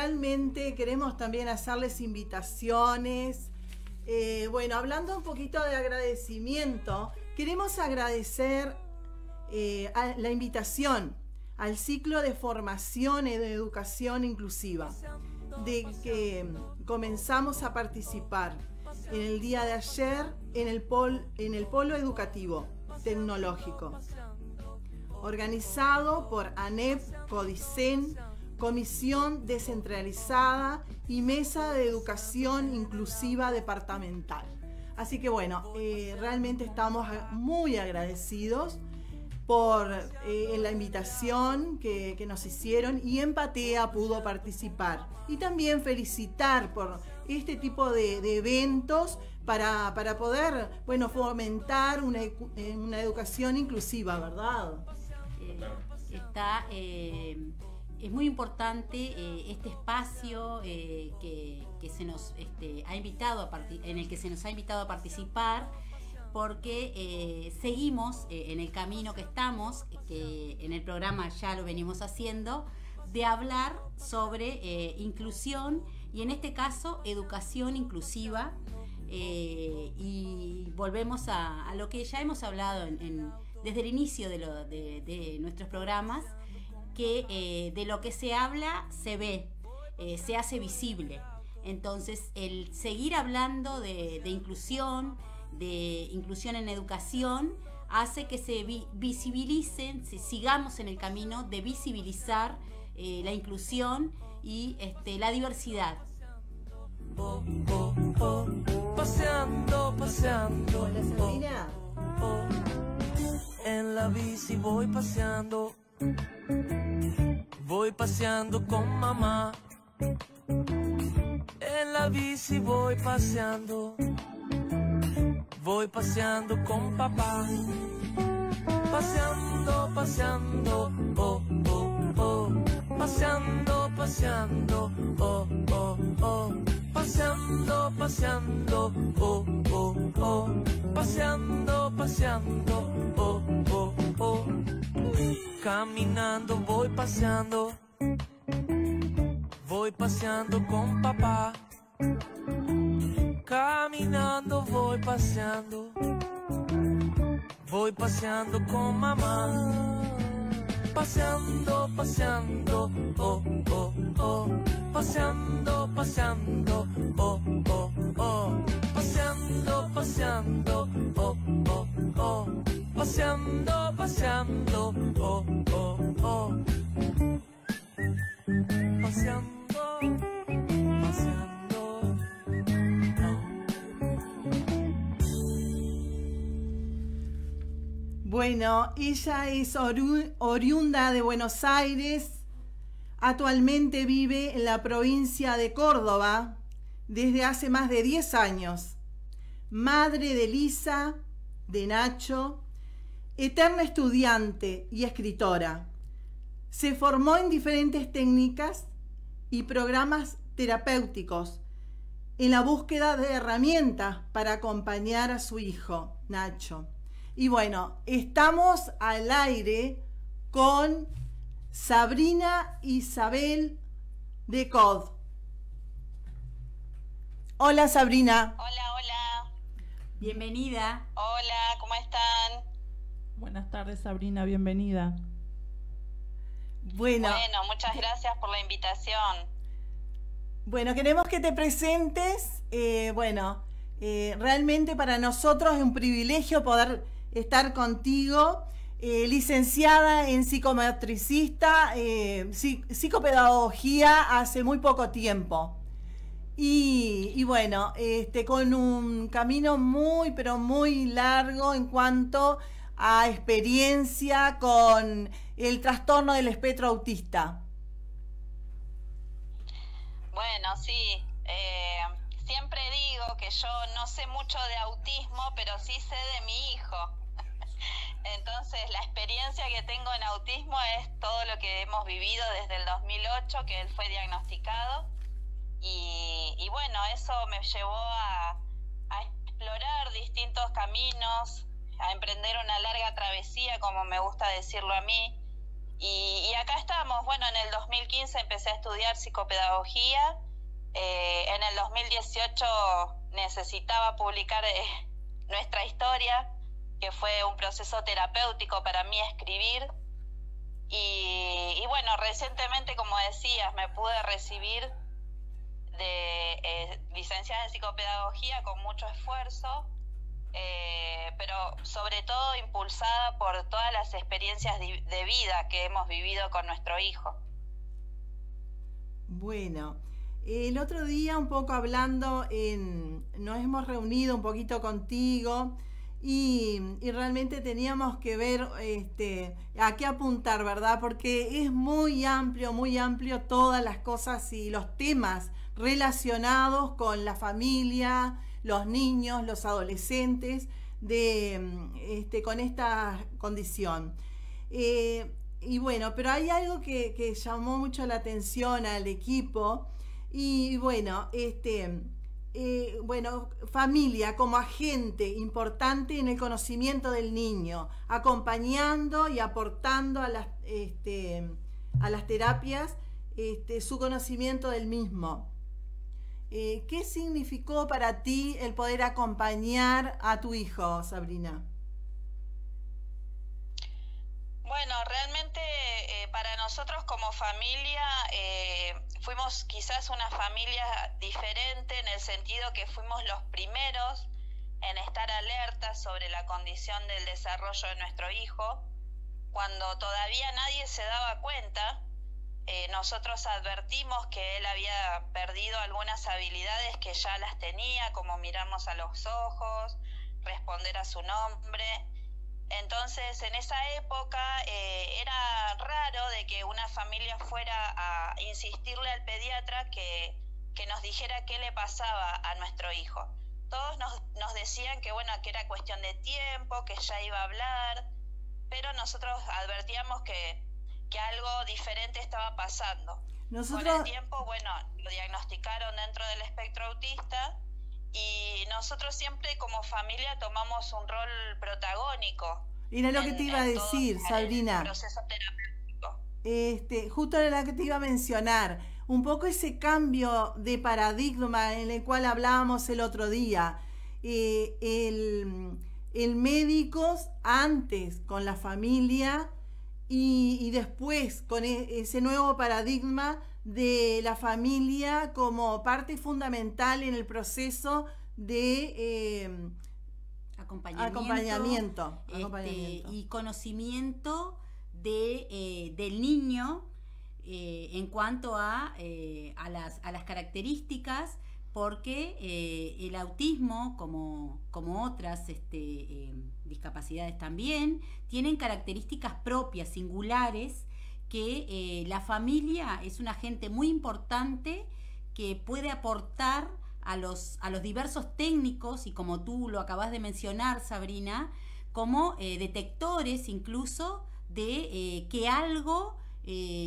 realmente queremos también hacerles invitaciones. Bueno, hablando un poquito de agradecimiento, queremos agradecer a la invitación al ciclo de formación y de educación inclusiva, de que comenzamos a participar en el día de ayer en el Polo Educativo Tecnológico, organizado por ANEP, Codicen, Comisión Descentralizada y Mesa de Educación Inclusiva Departamental. Así que bueno, realmente estamos muy agradecidos por la invitación que nos hicieron, y Empatea pudo participar. Y también felicitar por este tipo de eventos para poder, bueno, fomentar una educación inclusiva, ¿verdad? Es muy importante este espacio que se nos ha invitado en el que se nos ha invitado a participar, porque seguimos en el camino que estamos, que en el programa ya lo venimos haciendo, de hablar sobre inclusión, y en este caso educación inclusiva, y volvemos a lo que ya hemos hablado desde el inicio de nuestros programas, que de lo que se habla se ve, se hace visible. Entonces, el seguir hablando de inclusión en educación, hace que se visibilicen, sigamos en el camino de visibilizar la inclusión y la diversidad. Paseando, paseando. Hola, Sabrina. En la bici voy paseando. Voy paseando con mamá. En la bici voy paseando. Voy paseando con papá. Paseando, paseando, oh, oh, oh. Paseando, paseando, oh, oh, oh. Paseando, paseando, oh, oh, oh. Paseando, paseando, oh, oh, oh. Caminando voy paseando. Voy paseando con papá. Caminando voy paseando. Voy paseando con mamá. Paseando, paseando, oh, oh, oh. Paseando, paseando, oh, oh, oh. Paseando, paseando, oh, oh, oh. Paseando, paseando, oh, oh, oh. Paseando, paseando, oh. Bueno, ella es oriunda de Buenos Aires. Actualmente vive en la provincia de Córdoba desde hace más de 10 años. Madre de Lisa, de Nacho, eterna estudiante y escritora. Se formó en diferentes técnicas y programas terapéuticos en la búsqueda de herramientas para acompañar a su hijo, Nacho. Y bueno, estamos al aire con Sabrina Isabel de COD. Hola, Sabrina. Hola, hola. Bienvenida. Hola, ¿cómo están? Buenas tardes, Sabrina, bienvenida. Bueno, muchas gracias por la invitación. Bueno, queremos que te presentes. Realmente para nosotros es un privilegio poder estar contigo. Licenciada en psicomotricista, psicopedagogía hace muy poco tiempo. Y bueno, con un camino muy, pero muy largo en cuanto a experiencia con el trastorno del espectro autista. Bueno, sí, siempre digo que yo no sé mucho de autismo, pero sí sé de mi hijo. Entonces, la experiencia que tengo en autismo es todo lo que hemos vivido desde el 2008, que él fue diagnosticado. Y bueno, eso me llevó a explorar distintos caminos, a emprender una larga travesía, como me gusta decirlo a mí, Y acá estamos. Bueno, en el 2015 empecé a estudiar psicopedagogía. En el 2018 necesitaba publicar nuestra historia, que fue un proceso terapéutico para mí escribir. Y bueno, recientemente, como decías, me pude recibir de licenciada en psicopedagogía con mucho esfuerzo, pero sobre todo impulsada por todas las experiencias de vida que hemos vivido con nuestro hijo. Bueno, el otro día un poco hablando, nos hemos reunido un poquito contigo y realmente teníamos que ver a qué apuntar, ¿verdad? Porque es muy amplio todas las cosas y los temas relacionados con la familia, los niños, los adolescentes, con esta condición. Y bueno, pero hay algo que llamó mucho la atención al equipo y bueno, familia como agente importante en el conocimiento del niño, acompañando y aportando a las terapias su conocimiento del mismo. ¿Qué significó para ti el poder acompañar a tu hijo, Sabrina? Bueno, realmente para nosotros como familia fuimos quizás una familia diferente en el sentido que fuimos los primeros en estar alertas sobre la condición del desarrollo de nuestro hijo. Cuando todavía nadie se daba cuenta, nosotros advertimos que él había perdido algunas habilidades que ya las tenía, como mirarnos a los ojos, responder a su nombre. Entonces, en esa época era raro de que una familia fuera a insistirle al pediatra que nos dijera qué le pasaba a nuestro hijo. Todos nos decían que bueno, que era cuestión de tiempo, que ya iba a hablar, pero nosotros advertíamos que algo diferente estaba pasando. Con el tiempo, bueno, lo diagnosticaron dentro del espectro autista y nosotros siempre como familia tomamos un rol protagónico. Era lo que te iba a decir, Sabrina. Proceso terapéutico. Justo era lo que te iba a mencionar. Un poco ese cambio de paradigma en el cual hablábamos el otro día. El médico antes con la familia y después con ese nuevo paradigma de la familia como parte fundamental en el proceso de acompañamiento. Y conocimiento del niño en cuanto a las características, porque el autismo, como otras discapacidades también, tienen características propias, singulares, que la familia es un agente muy importante que puede aportar a los diversos técnicos, y como tú lo acabas de mencionar, Sabrina, como detectores incluso de que algo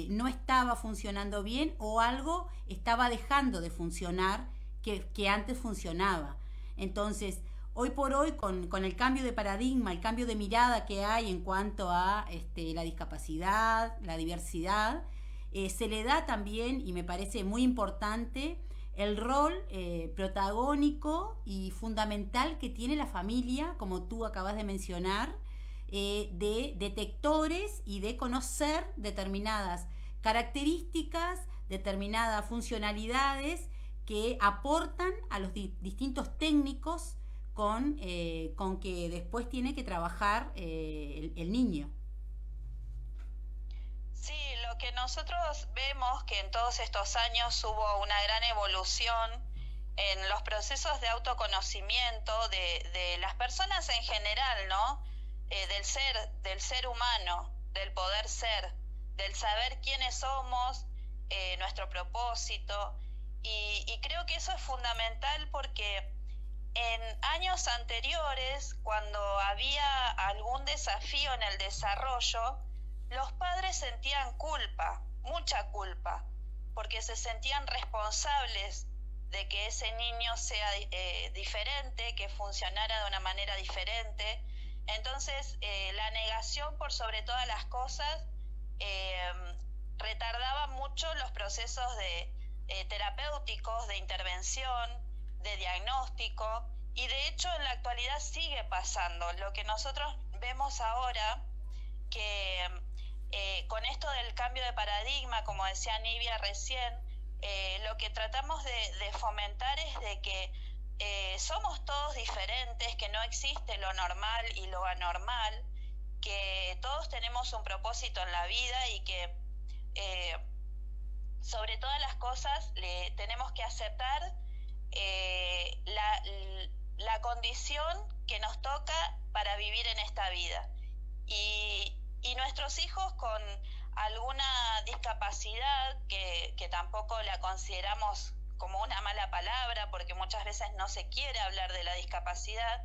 no estaba funcionando bien o algo estaba dejando de funcionar que antes funcionaba. Entonces, hoy por hoy, con el cambio de paradigma, el cambio de mirada que hay en cuanto a la discapacidad, la diversidad, se le da también, y me parece muy importante, el rol protagónico y fundamental que tiene la familia, como tú acabas de mencionar, de detectores y de conocer determinadas características, determinadas funcionalidades que aportan a los distintos técnicos con que después tiene que trabajar el niño. Sí, lo que nosotros vemos que en todos estos años hubo una gran evolución en los procesos de autoconocimiento de las personas en general, ¿no? Del ser humano, del poder ser, del saber quiénes somos, nuestro propósito, y creo que eso es fundamental porque en años anteriores, cuando había algún desafío en el desarrollo, los padres sentían culpa, mucha culpa, porque se sentían responsables de que ese niño sea diferente, que funcionara de una manera diferente. Entonces, la negación por sobre todas las cosas retardaba mucho los procesos terapéuticos, de intervención, de diagnóstico, y de hecho en la actualidad sigue pasando. Lo que nosotros vemos ahora, que con esto del cambio de paradigma, como decía Nivia recién, lo que tratamos de fomentar es de que somos todos diferentes, que no existe lo normal y lo anormal, que todos tenemos un propósito en la vida y que sobre todas las cosas tenemos que aceptar la condición que nos toca para vivir en esta vida. Y nuestros hijos con alguna discapacidad, que tampoco la consideramos como una mala palabra, porque muchas veces no se quiere hablar de la discapacidad,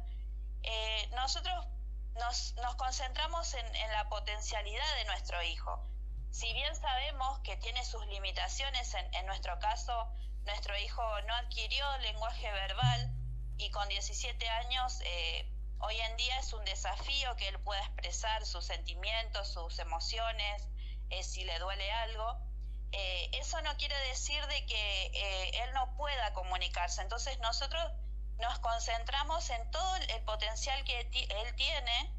nosotros nos concentramos en la potencialidad de nuestro hijo. Si bien sabemos que tiene sus limitaciones, en nuestro caso, nuestro hijo no adquirió lenguaje verbal, y con 17 años, hoy en día es un desafío que él pueda expresar sus sentimientos, sus emociones, si le duele algo. Eso no quiere decir de que él no pueda comunicarse. Entonces nosotros nos concentramos en todo el potencial que él tiene,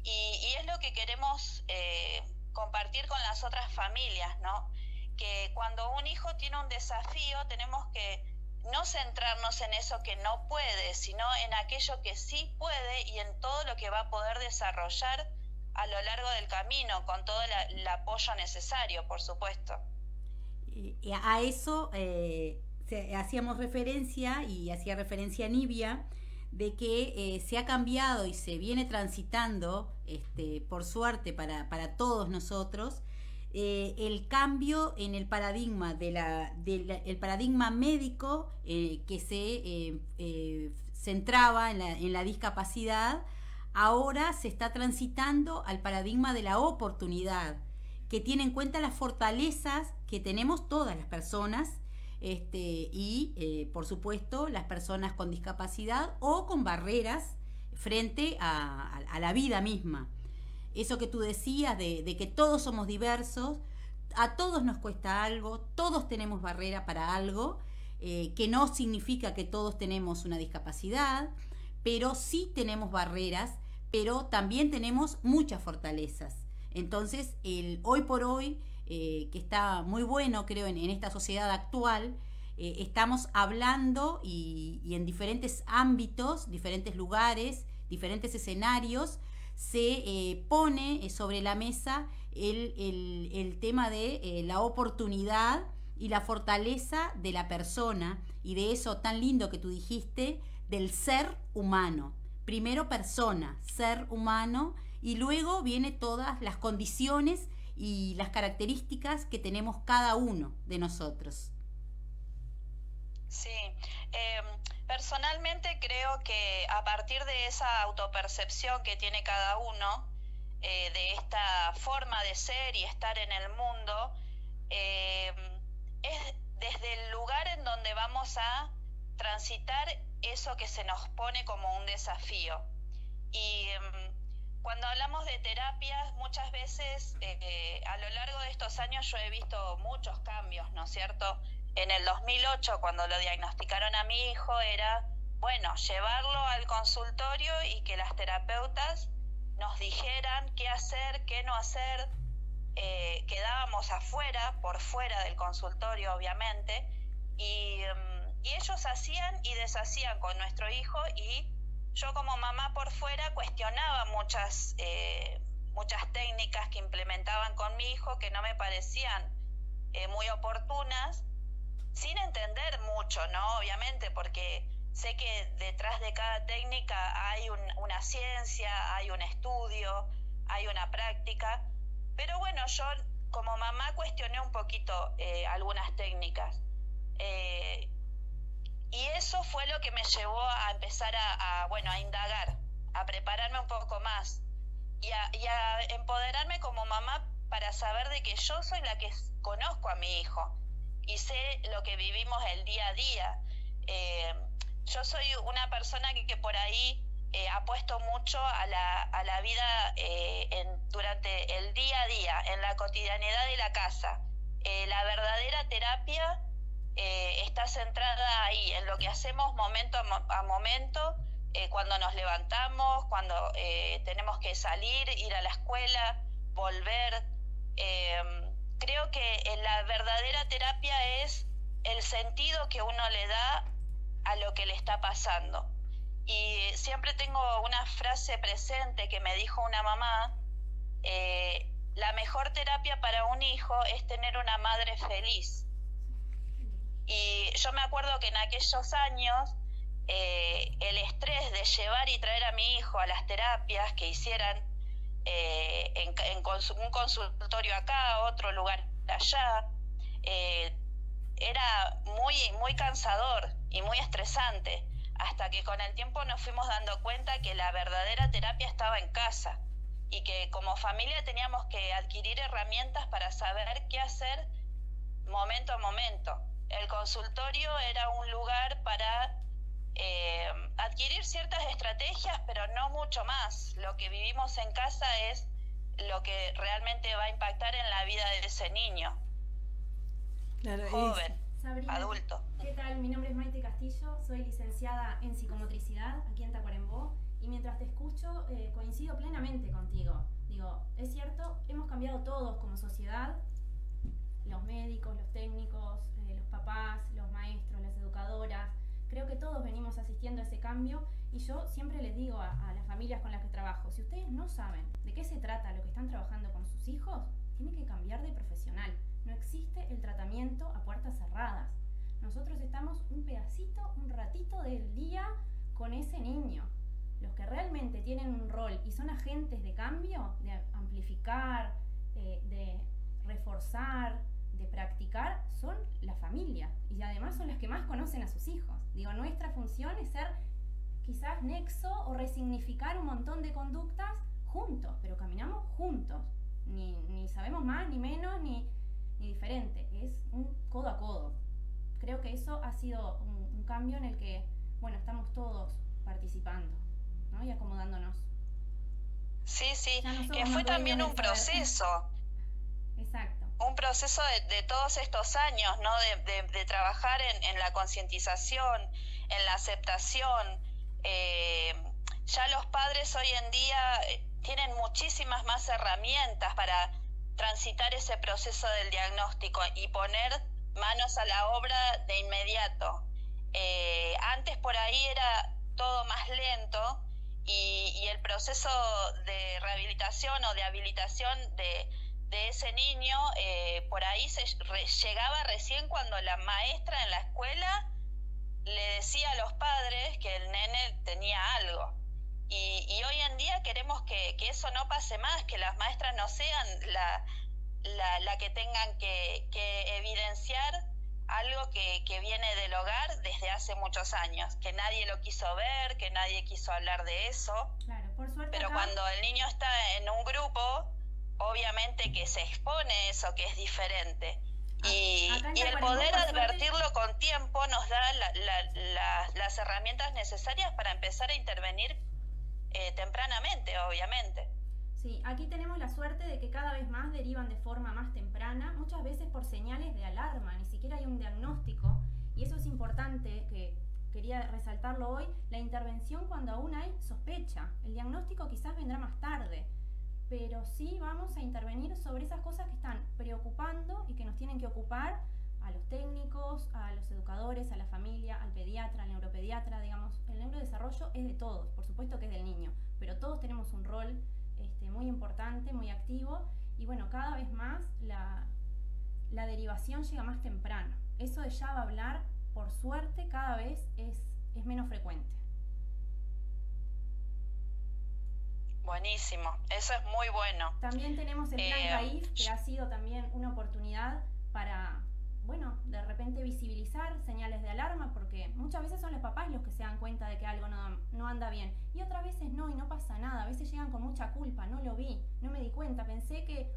y es lo que queremos compartir con las otras familias, ¿no? Que cuando un hijo tiene un desafío, tenemos que no centrarnos en eso que no puede, sino en aquello que sí puede y en todo lo que va a poder desarrollar a lo largo del camino, con todo el apoyo necesario, por supuesto. A eso hacíamos referencia, y hacía referencia a Nivia, de que se ha cambiado y se viene transitando, por suerte para todos nosotros, el cambio en el paradigma el paradigma médico, que se centraba en la discapacidad. Ahora se está transitando al paradigma de la oportunidad, que tiene en cuenta las fortalezas que tenemos todas las personas, y por supuesto las personas con discapacidad o con barreras frente a la vida misma. Eso que tú decías de que todos somos diversos, a todos nos cuesta algo, todos tenemos barrera para algo, que no significa que todos tenemos una discapacidad, pero sí tenemos barreras, pero también tenemos muchas fortalezas. Entonces, hoy por hoy, que está muy bueno, creo, en esta sociedad actual, estamos hablando y en diferentes ámbitos, diferentes lugares, diferentes escenarios, se pone sobre la mesa el tema de la oportunidad y la fortaleza de la persona, y de eso tan lindo que tú dijiste, del ser humano. Primero persona, ser humano, y luego vienen todas las condiciones y las características que tenemos cada uno de nosotros. Sí, personalmente creo que a partir de esa autopercepción que tiene cada uno, de esta forma de ser y estar en el mundo, es desde el lugar en donde vamos a transitar eso que se nos pone como un desafío. Y cuando hablamos de terapias, muchas veces a lo largo de estos años yo he visto muchos cambios, ¿no es cierto? En el 2008, cuando lo diagnosticaron a mi hijo, era, bueno, llevarlo al consultorio y que las terapeutas nos dijeran qué hacer, qué no hacer. Quedábamos por fuera del consultorio, obviamente, y ellos hacían y deshacían con nuestro hijo, y yo como mamá por fuera cuestionaba muchas técnicas que implementaban con mi hijo, que no me parecían muy oportunas, sin entender mucho, ¿no? Obviamente, porque sé que detrás de cada técnica hay una ciencia, hay un estudio, hay una práctica, pero bueno, yo como mamá cuestioné un poquito algunas técnicas, y eso fue lo que me llevó a empezar a indagar, a prepararme un poco más y a empoderarme como mamá, para saber de que yo soy la que conozco a mi hijo y sé lo que vivimos el día a día. Yo soy una persona que por ahí apuesto mucho a la vida durante el día a día, en la cotidianidad de la casa. La verdadera terapia está centrada ahí, en lo que hacemos momento a momento, cuando nos levantamos, cuando tenemos que salir, ir a la escuela, volver. Creo que la verdadera terapia es el sentido que uno le da a lo que le está pasando. Y siempre tengo una frase presente que me dijo una mamá: la mejor terapia para un hijo es tener una madre feliz. Y yo me acuerdo que en aquellos años el estrés de llevar y traer a mi hijo a las terapias que hicieran un consultorio acá, otro lugar allá, era muy cansador y muy estresante, hasta que con el tiempo nos fuimos dando cuenta que la verdadera terapia estaba en casa y que como familia teníamos que adquirir herramientas para saber qué hacer momento a momento. El consultorio era un lugar para adquirir ciertas estrategias, pero no mucho más. Lo que vivimos en casa es lo que realmente va a impactar en la vida de ese niño, Claro, joven, Sabrina, adulto. ¿qué tal? Mi nombre es Maite Castillo, soy licenciada en psicomotricidad aquí en Tacuarembó, y mientras te escucho coincido plenamente contigo. Digo, es cierto, hemos cambiado todos como sociedad, los médicos, los técnicos, los papás, los maestros, las educadoras. Creo que todos venimos asistiendo a ese cambio, y yo siempre les digo a las familias con las que trabajo: si ustedes no saben de qué se trata lo que están trabajando con sus hijos, tienen que cambiar de profesional. No existe el tratamiento a puertas cerradas. Nosotros estamos un pedacito, un ratito del día con ese niño. Los que realmente tienen un rol y son agentes de cambio, de amplificar, de reforzar, de practicar, son la familia, y además son las que más conocen a sus hijos. Digo, nuestra función es ser quizás nexo o resignificar un montón de conductas juntos, pero caminamos juntos, ni sabemos más, ni menos, ni diferente, es un codo a codo. Creo que eso ha sido un cambio en el que, bueno, estamos todos participando, ¿no? Y acomodándonos. Sí, no que fue también un proceso. Exacto. Un proceso de todos estos años, ¿no? De trabajar en la concientización, en la aceptación. Ya los padres hoy en día tienen muchísimas más herramientas para transitar ese proceso del diagnóstico y poner manos a la obra de inmediato. Antes por ahí era todo más lento, y el proceso de rehabilitación o de habilitación de ese niño por ahí llegaba recién cuando la maestra en la escuela le decía a los padres que el nene tenía algo. Y hoy en día queremos que eso no pase más, que las maestras no sean la que tengan que evidenciar algo que viene del hogar desde hace muchos años, que nadie lo quiso ver, que nadie quiso hablar de eso. Claro, por suerte. Pero acá, cuando el niño está en un grupo, obviamente que se expone eso, que es diferente. Y el poder advertirlo con tiempo nos da las herramientas necesarias para empezar a intervenir tempranamente, obviamente. Sí, aquí tenemos la suerte de que cada vez más derivan de forma más temprana, muchas veces por señales de alarma, ni siquiera hay un diagnóstico, y eso es importante, que quería resaltarlo hoy, la intervención cuando aún hay sospecha. El diagnóstico quizás vendrá más tarde, pero sí vamos a intervenir sobre esas cosas que están preocupando y que nos tienen que ocupar a los técnicos, a los educadores, a la familia, al pediatra, al neuropediatra. Digamos, el neurodesarrollo es de todos, por supuesto que es del niño, pero todos tenemos un rol muy importante, muy activo, y bueno, cada vez más la derivación llega más temprano. Eso de ya va a hablar, por suerte, cada vez es menos frecuente. Buenísimo, eso es muy bueno. También tenemos el plan CAIF, que ha sido también una oportunidad para, bueno, de repente visibilizar señales de alarma, porque muchas veces son los papás los que se dan cuenta de que algo no anda bien, y otras veces no, y no pasa nada. A veces llegan con mucha culpa: no lo vi, no me di cuenta, pensé que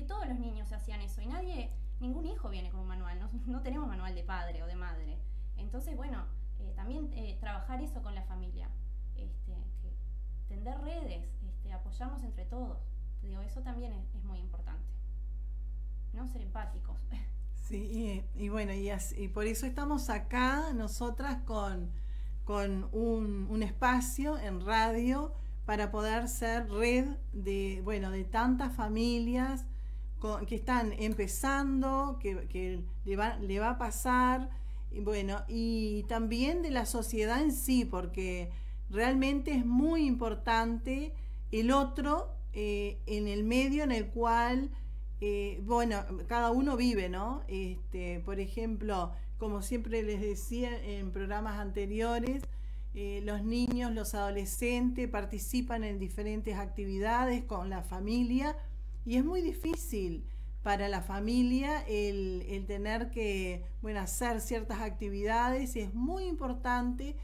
todos los niños hacían eso, y ningún hijo viene con un manual, no tenemos manual de padre o de madre. Entonces, bueno, también trabajar eso con la familia, tender redes, apoyarnos entre todos. Te digo, eso también es muy importante, ¿no? Ser empáticos. Sí, y bueno, y por eso estamos acá nosotras con un espacio en radio para poder ser red de tantas familias que están empezando, que le va a pasar, y bueno, y también de la sociedad en sí, porque realmente es muy importante el otro en el medio en el cual cada uno vive, ¿no? Por ejemplo, como siempre les decía en programas anteriores, los niños, los adolescentes participan en diferentes actividades con la familia, y es muy difícil para la familia el tener que hacer ciertas actividades, y es muy importante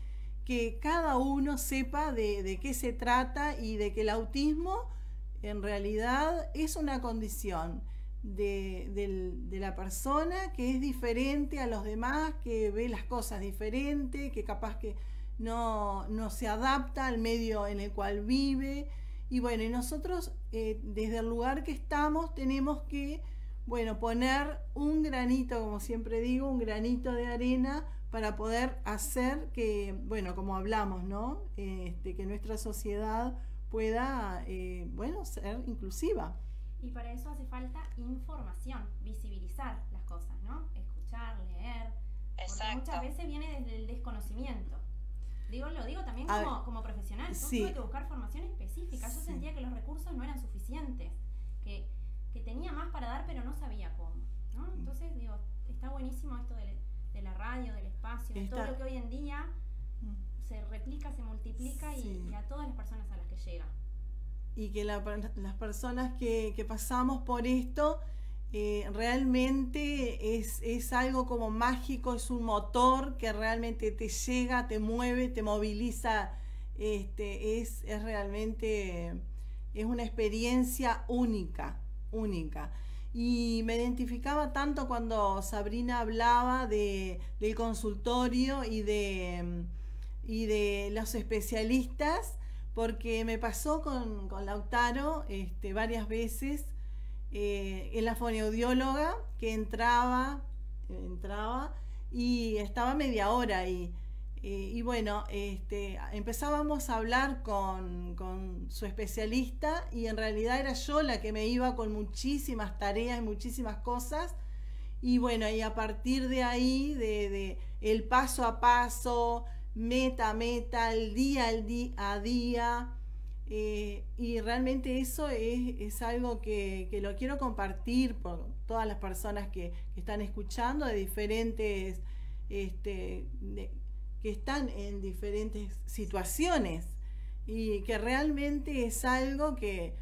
que cada uno sepa de qué se trata, y de que el autismo en realidad es una condición de la persona que es diferente a los demás, que ve las cosas diferente, que capaz que no se adapta al medio en el cual vive. Y bueno, y nosotros desde el lugar que estamos tenemos que poner un granito, como siempre digo, un granito de arena para poder hacer que, como hablamos, ¿no? Que nuestra sociedad pueda, ser inclusiva. Y para eso hace falta información, visibilizar las cosas, ¿no? Escuchar, leer. Exacto. Porque muchas veces viene desde el desconocimiento. Lo digo también como profesional. Yo sí. tuve que buscar formación específica. Yo Sí. sentía que los recursos no eran suficientes, que tenía más para dar, pero no sabía cómo, ¿no? Entonces, está buenísimo esto de la radio, del espacio, de todo lo que hoy en día se replica, se multiplica, Sí. y a todas las personas a las que llega. Y que las personas que pasamos por esto realmente es algo como mágico, es un motor que realmente te llega, te mueve, te moviliza, es realmente una experiencia única. Y me identificaba tanto cuando Sabrina hablaba del consultorio y de los especialistas, porque me pasó con Lautaro varias veces en la fonoaudióloga, que entraba y estaba media hora ahí. Y empezábamos a hablar con su especialista, y en realidad era yo la que me iba con muchísimas tareas y muchísimas cosas, y y a partir de ahí, de el paso a paso, meta, el día a día, y realmente eso es algo que lo quiero compartir por todas las personas que están escuchando, de diferentes que están en diferentes situaciones, y que realmente es algo que,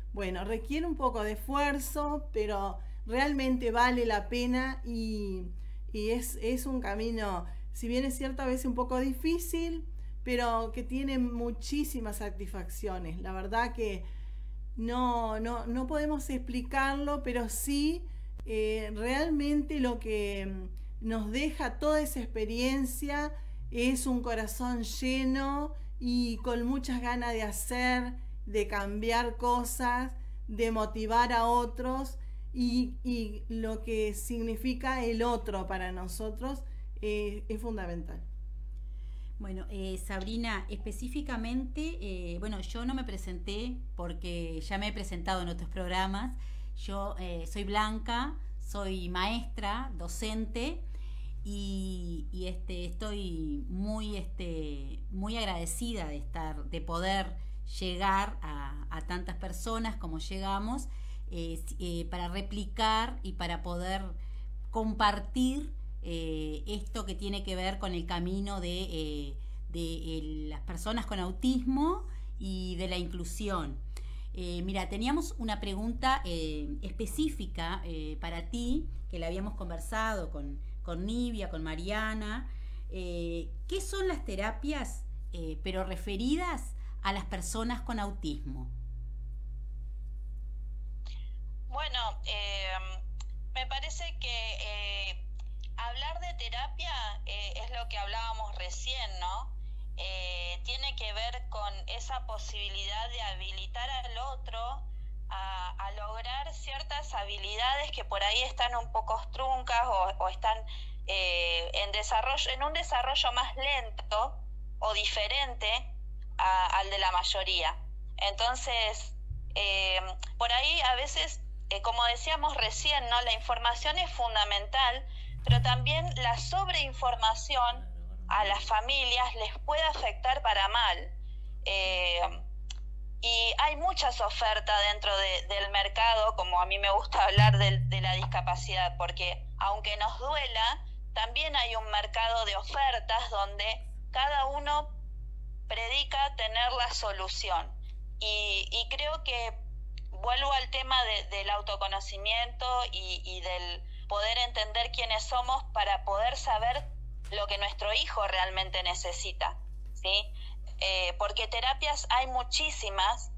requiere un poco de esfuerzo, pero realmente vale la pena, y es un camino, si bien es cierto a veces un poco difícil, pero que tiene muchísimas satisfacciones. La verdad que no podemos explicarlo, pero sí realmente lo que nos deja toda esa experiencia es un corazón lleno y con muchas ganas de hacer, de cambiar cosas, de motivar a otros, y lo que significa el otro para nosotros es fundamental. Bueno, Sabrina, específicamente, yo no me presenté porque ya me he presentado en otros programas. Yo soy Blanca, soy maestra, docente, y estoy muy agradecida de poder llegar a tantas personas como llegamos, para replicar y para poder compartir esto que tiene que ver con el camino de las personas con autismo y de la inclusión. Mira, teníamos una pregunta específica para ti, que la habíamos conversado con Nivia, con Mariana. ¿Qué son las terapias, pero referidas a las personas con autismo? Bueno, me parece que hablar de terapia es lo que hablábamos recién, ¿no? tiene que ver con esa posibilidad de habilitar al otro a lograr ciertas habilidades que por ahí están un poco truncas o están en un desarrollo más lento o diferente al de la mayoría. Entonces, por ahí a veces, como decíamos recién, ¿no? La información es fundamental, pero también la sobreinformación a las familias les puede afectar para mal. Y hay muchas ofertas dentro del mercado, como a mí me gusta hablar de la discapacidad, porque aunque nos duela, también hay un mercado de ofertas donde cada uno predica tener la solución. Y creo que vuelvo al tema del autoconocimiento y del poder entender quiénes somos para poder saber lo que nuestro hijo realmente necesita, ¿sí? Porque terapias hay muchísimas,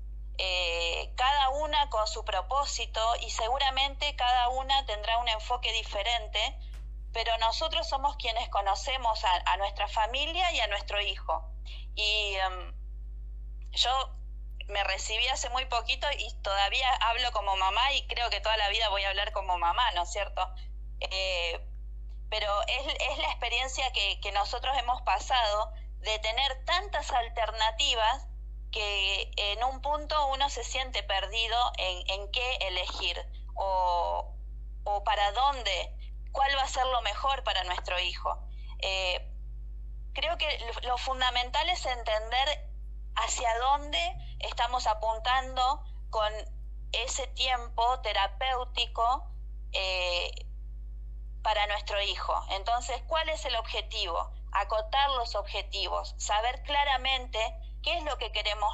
cada una con su propósito y seguramente cada una tendrá un enfoque diferente, pero nosotros somos quienes conocemos a nuestra familia y a nuestro hijo. Y yo me recibí hace muy poquito y todavía hablo como mamá y creo que toda la vida voy a hablar como mamá, ¿no es cierto? Pero es la experiencia que nosotros hemos pasado de tener tantas alternativas que en un punto uno se siente perdido en qué elegir o para dónde, cuál va a ser lo mejor para nuestro hijo. Creo que lo fundamental es entender hacia dónde estamos apuntando con ese tiempo terapéutico para nuestro hijo. Entonces, ¿cuál es el objetivo? Acotar los objetivos, saber claramente qué es lo que queremos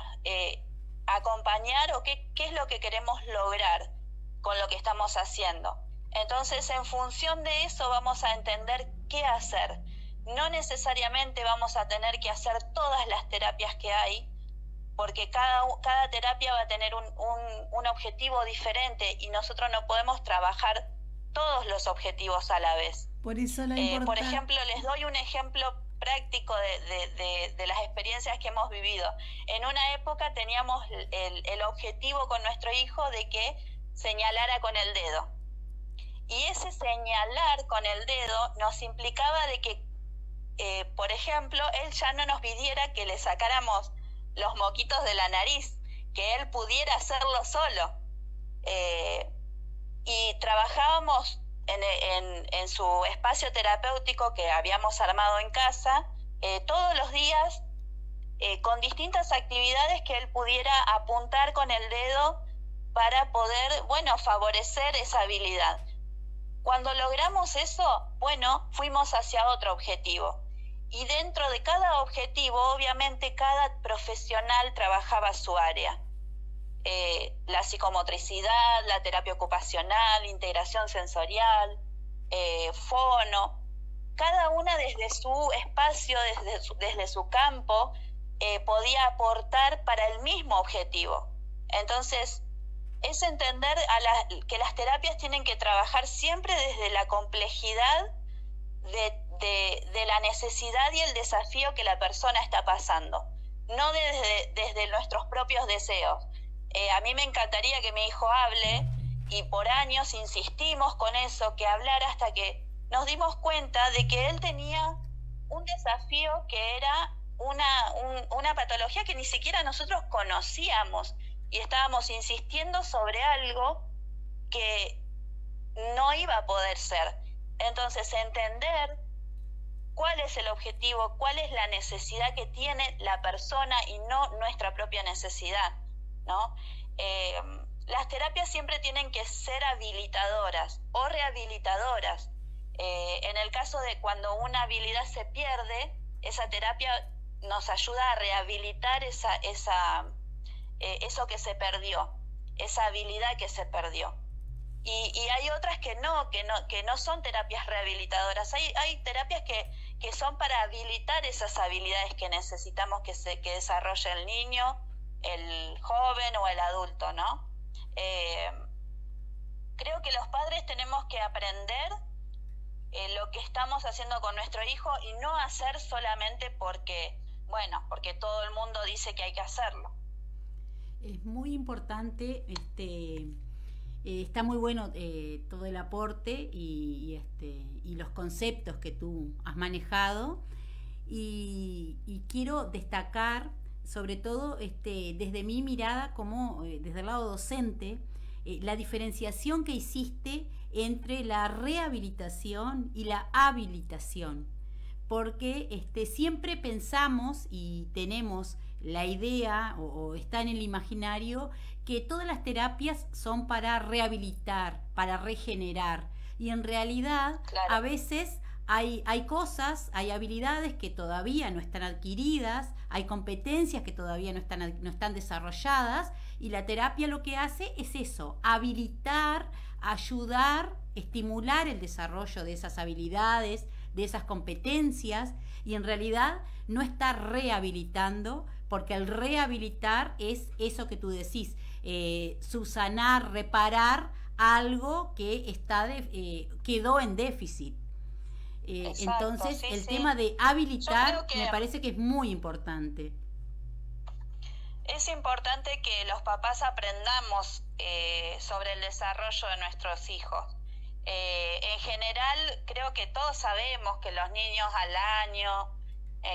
acompañar o qué es lo que queremos lograr con lo que estamos haciendo. Entonces, en función de eso vamos a entender qué hacer. No necesariamente vamos a tener que hacer todas las terapias que hay, porque cada terapia va a tener un objetivo diferente y nosotros no podemos trabajar todos los objetivos a la vez. Por eso por ejemplo, les doy un ejemplo práctico de las experiencias que hemos vivido. En una época teníamos el objetivo con nuestro hijo de que señalara con el dedo. Y ese señalar con el dedo nos implicaba de que, por ejemplo, él ya no nos pidiera que le sacáramos los moquitos de la nariz, que él pudiera hacerlo solo. Y trabajábamos en su espacio terapéutico que habíamos armado en casa, todos los días, con distintas actividades que él pudiera apuntar con el dedo para poder, favorecer esa habilidad. Cuando logramos eso, fuimos hacia otro objetivo. Y dentro de cada objetivo, obviamente, cada profesional trabajaba su área. La psicomotricidad, la terapia ocupacional, integración sensorial, fono, cada una desde su espacio, desde su campo, podía aportar para el mismo objetivo. Entonces, es entender que las terapias tienen que trabajar siempre desde la complejidad de la necesidad y el desafío que la persona está pasando, no desde nuestros propios deseos. A mí me encantaría que mi hijo hable y por años insistimos con eso, que hablara, hasta que nos dimos cuenta de que él tenía un desafío que era una patología que ni siquiera nosotros conocíamos y estábamos insistiendo sobre algo que no iba a poder ser. Entonces, entender cuál es el objetivo, cuál es la necesidad que tiene la persona y no nuestra propia necesidad, ¿no? Las terapias siempre tienen que ser habilitadoras o rehabilitadoras. En el caso de cuando una habilidad se pierde, esa terapia nos ayuda a rehabilitar eso que se perdió, esa habilidad que se perdió. Y hay otras que no son terapias rehabilitadoras. Hay terapias que son para habilitar esas habilidades que necesitamos que desarrolle el niño, el joven o el adulto, ¿no? Creo que los padres tenemos que aprender lo que estamos haciendo con nuestro hijo y no hacer solamente porque bueno, porque todo el mundo dice que hay que hacerlo. Es muy importante, está muy bueno todo el aporte y los conceptos que tú has manejado, y quiero destacar sobre todo desde mi mirada como desde el lado docente, la diferenciación que hiciste entre la rehabilitación y la habilitación, porque siempre pensamos y tenemos la idea o está en el imaginario que todas las terapias son para rehabilitar, para regenerar, y en realidad Claro. a veces hay cosas, hay habilidades que todavía no están adquiridas, hay competencias que todavía no están desarrolladas, y la terapia lo que hace es eso, habilitar, ayudar, estimular el desarrollo de esas habilidades, de esas competencias, y en realidad no está rehabilitando, porque el rehabilitar es eso que tú decís, subsanar, reparar algo que quedó en déficit. Exacto, Entonces, sí, el sí. tema de habilitar Yo creo que me parece que es muy importante. es importante que los papás aprendamos sobre el desarrollo de nuestros hijos. En general, creo que todos sabemos que los niños al año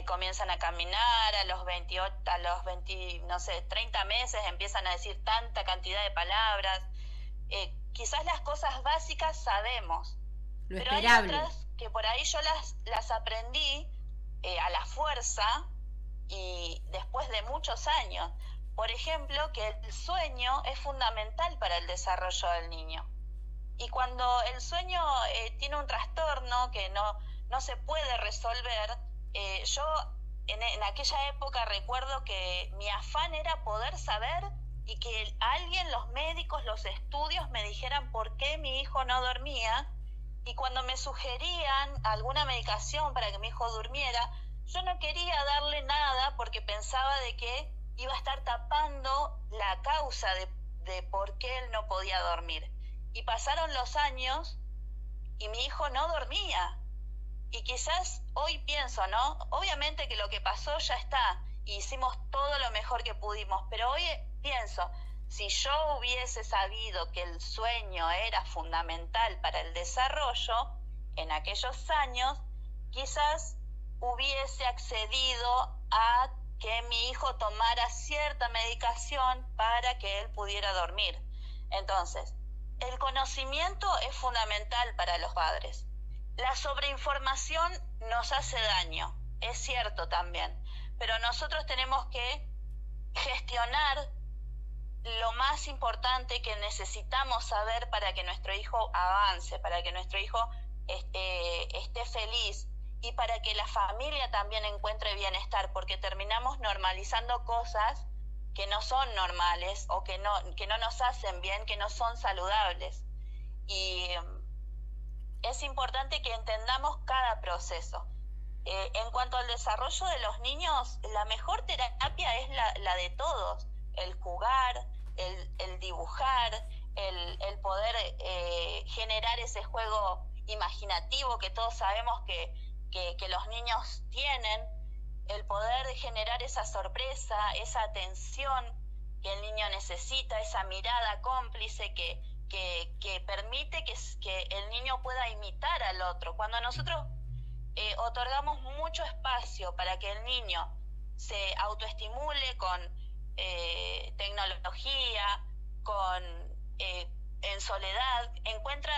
comienzan a caminar, a los 28, a los 20, no sé, 30 meses empiezan a decir tanta cantidad de palabras. Quizás las cosas básicas sabemos, Lo pero hay esperable. otras que por ahí yo las aprendí a la fuerza y después de muchos años. Por ejemplo, que el sueño es fundamental para el desarrollo del niño. Y cuando el sueño tiene un trastorno que no se puede resolver, yo en aquella época recuerdo que mi afán era poder saber y que alguien, los médicos, los estudios me dijeran por qué mi hijo no dormía. Y cuando me sugerían alguna medicación para que mi hijo durmiera, yo no quería darle nada porque pensaba de que iba a estar tapando la causa de por qué él no podía dormir. Y pasaron los años y mi hijo no dormía. Y quizás hoy pienso, ¿no? Obviamente que lo que pasó ya está, y hicimos todo lo mejor que pudimos, pero hoy pienso, si yo hubiese sabido que el sueño era fundamental para el desarrollo en aquellos años, quizás hubiese accedido a que mi hijo tomara cierta medicación para que él pudiera dormir. Entonces, el conocimiento es fundamental para los padres. La sobreinformación nos hace daño, es cierto también, pero nosotros tenemos que gestionar lo más importante que necesitamos saber para que nuestro hijo avance, para que nuestro hijo esté feliz y para que la familia también encuentre bienestar, porque terminamos normalizando cosas que no son normales o que no nos hacen bien, que no son saludables. Y es importante que entendamos cada proceso. En cuanto al desarrollo de los niños, la mejor terapia es la de todos, el jugar, el dibujar, el poder generar ese juego imaginativo que todos sabemos que los niños tienen, el poder generar esa sorpresa, esa atención que el niño necesita, esa mirada cómplice que permite que el niño pueda imitar al otro. Cuando nosotros otorgamos mucho espacio para que el niño se autoestimule con tecnología, en soledad, encuentra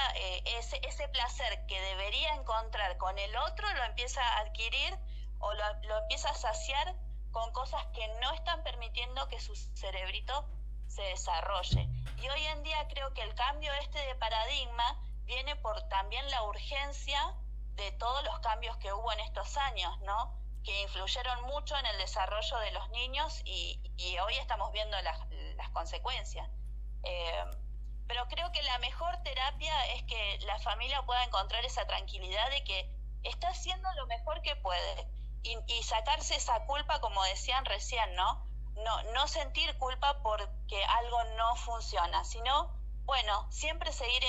ese placer que debería encontrar con el otro, lo empieza a adquirir o lo empieza a saciar con cosas que no están permitiendo que su cerebrito se desarrolle. Y hoy en día creo que el cambio de paradigma viene por también la urgencia de todos los cambios que hubo en estos años, ¿no? Que influyeron mucho en el desarrollo de los niños y hoy estamos viendo las consecuencias. Pero creo que la mejor terapia es que la familia pueda encontrar esa tranquilidad de que está haciendo lo mejor que puede y sacarse esa culpa, como decían recién, ¿no? No sentir culpa porque algo no funciona, sino, bueno, siempre seguir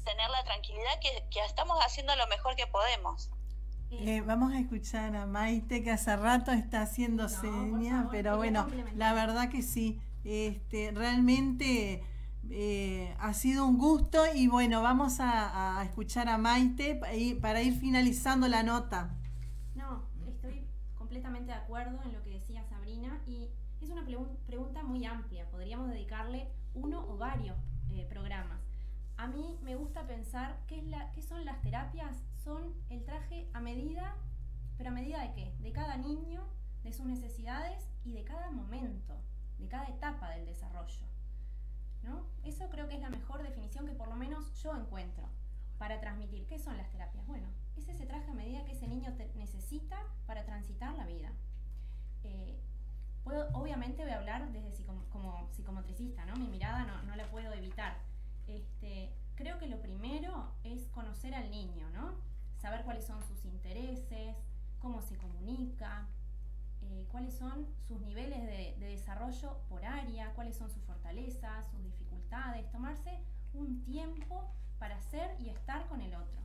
tener la tranquilidad que estamos haciendo lo mejor que podemos. Vamos a escuchar a Maite, que hace rato está haciendo señas, pero bueno, la verdad que sí, realmente ha sido un gusto y bueno, vamos a escuchar a Maite para ir finalizando la nota. No, estoy completamente de acuerdo en lo que decía Sabrina y es una pregunta muy amplia, podríamos dedicarle uno o varios programas. A mí me gusta pensar ¿qué son las terapias? Son el traje a medida, pero ¿a medida de qué? De cada niño, de sus necesidades y de cada momento, de cada etapa del desarrollo, ¿no? Eso creo que es la mejor definición que por lo menos yo encuentro para transmitir. ¿Qué son las terapias? Bueno, es ese traje a medida que ese niño necesita para transitar la vida. Obviamente voy a hablar desde como psicomotricista, ¿no? Mi mirada no la puedo evitar. Creo que lo primero es conocer al niño, ¿no? Saber cuáles son sus intereses, cómo se comunica, cuáles son sus niveles de desarrollo por área, cuáles son sus fortalezas, sus dificultades, tomarse un tiempo para ser y estar con el otro.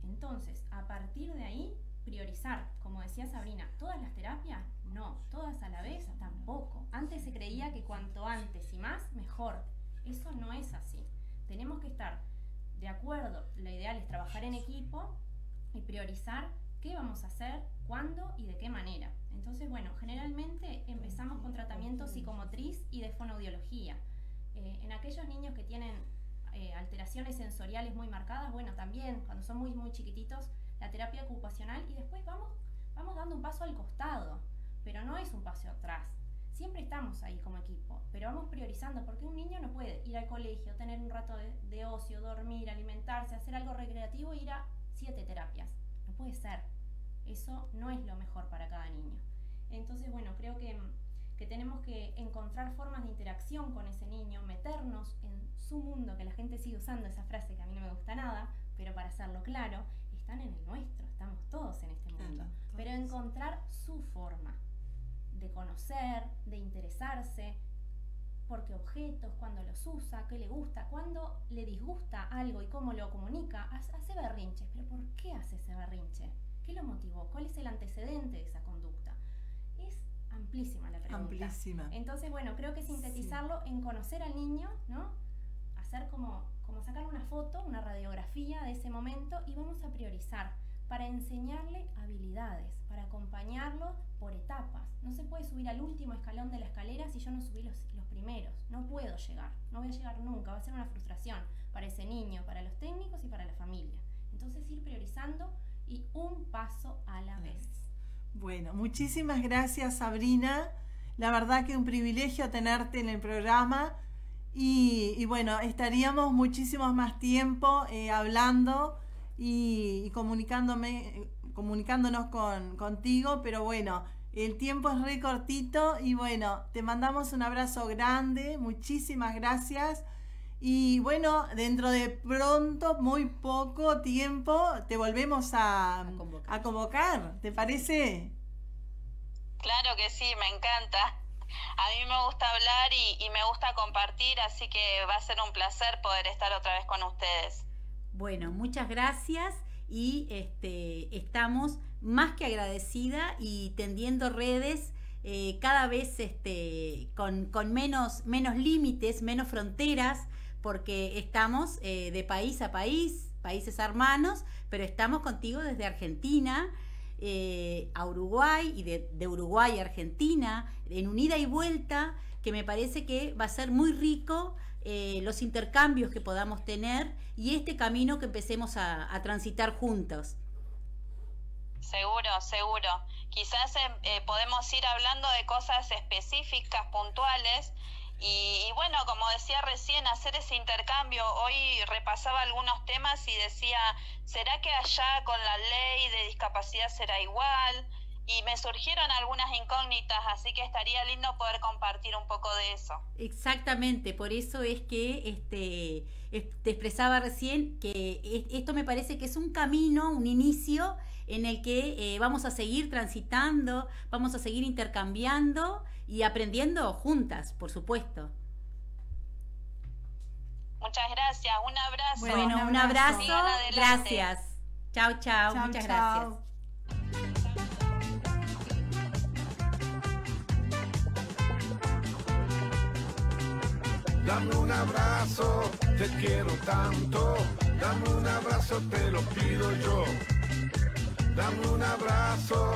Entonces, a partir de ahí, priorizar, como decía Sabrina, ¿todas las terapias? No, todas a la vez tampoco. Antes se creía que cuanto antes y más, mejor. Eso no es así. Tenemos que estar de acuerdo, lo ideal es trabajar en equipo y priorizar qué vamos a hacer, cuándo y de qué manera. Entonces, bueno, generalmente empezamos con tratamiento psicomotriz y de fonoaudiología. En aquellos niños que tienen alteraciones sensoriales muy marcadas, bueno, también cuando son muy, muy chiquititos, la terapia ocupacional y después vamos dando un paso al costado, pero no es un paso atrás. Siempre estamos ahí como equipo, pero vamos priorizando porque un niño no puede ir al colegio, tener un rato de ocio, dormir, alimentarse, hacer algo recreativo e ir a 7 terapias. No puede ser. Eso no es lo mejor para cada niño. Entonces, bueno, creo que tenemos que encontrar formas de interacción con ese niño, meternos en su mundo, que la gente sigue usando esa frase que a mí no me gusta nada, pero para hacerlo claro, están en el nuestro, estamos todos en este mundo. Pero encontrar su forma de conocer, de interesarse, por qué objetos, cuándo los usa, qué le gusta, cuándo le disgusta algo y cómo lo comunica. Hace berrinches, pero ¿por qué hace ese berrinche? ¿Qué lo motivó? ¿Cuál es el antecedente de esa conducta? Es amplísima la pregunta. Amplísima. Entonces, bueno, creo que sintetizarlo en conocer al niño, ¿no? Hacer como sacar una foto, una radiografía de ese momento y vamos a priorizar para enseñarle habilidades, para acompañarlo por etapas. No se puede subir al último escalón de la escalera si yo no subí los primeros. No puedo llegar, no voy a llegar nunca, va a ser una frustración para ese niño, para los técnicos y para la familia. Entonces ir priorizando y un paso a la vez. Bueno, muchísimas gracias, Sabrina. La verdad que un privilegio tenerte en el programa y bueno, estaríamos muchísimo más tiempo hablando y comunicándonos contigo, pero bueno, el tiempo es re cortito y bueno, te mandamos un abrazo grande, muchísimas gracias y bueno, dentro de pronto, muy poco tiempo, te volvemos a convocar, ¿te parece? Claro que sí, me encanta. A mí me gusta hablar y me gusta compartir, así que va a ser un placer poder estar otra vez con ustedes. Bueno, muchas gracias y estamos más que agradecida y tendiendo redes cada vez con menos límites, menos fronteras, porque estamos de país a país, países hermanos, pero estamos contigo desde Argentina a Uruguay y de Uruguay a Argentina, en un ida y vuelta que me parece que va a ser muy rico los intercambios que podamos tener y este camino que empecemos a transitar juntos. Seguro, seguro. Quizás podemos ir hablando de cosas específicas, puntuales, y bueno, como decía recién, hacer ese intercambio. Hoy repasaba algunos temas y decía, ¿será que allá con la ley de discapacidad será igual? Y me surgieron algunas incógnitas, así que estaría lindo poder compartir un poco de eso. Exactamente, por eso es que te expresaba recién que esto me parece que es un camino, un inicio en el que vamos a seguir transitando, vamos a seguir intercambiando y aprendiendo juntas, por supuesto. Muchas gracias, un abrazo. Bueno, un abrazo, gracias. Chao, chao, muchas gracias. Dame un abrazo, te quiero tanto. Dame un abrazo, te lo pido yo. Dame un abrazo.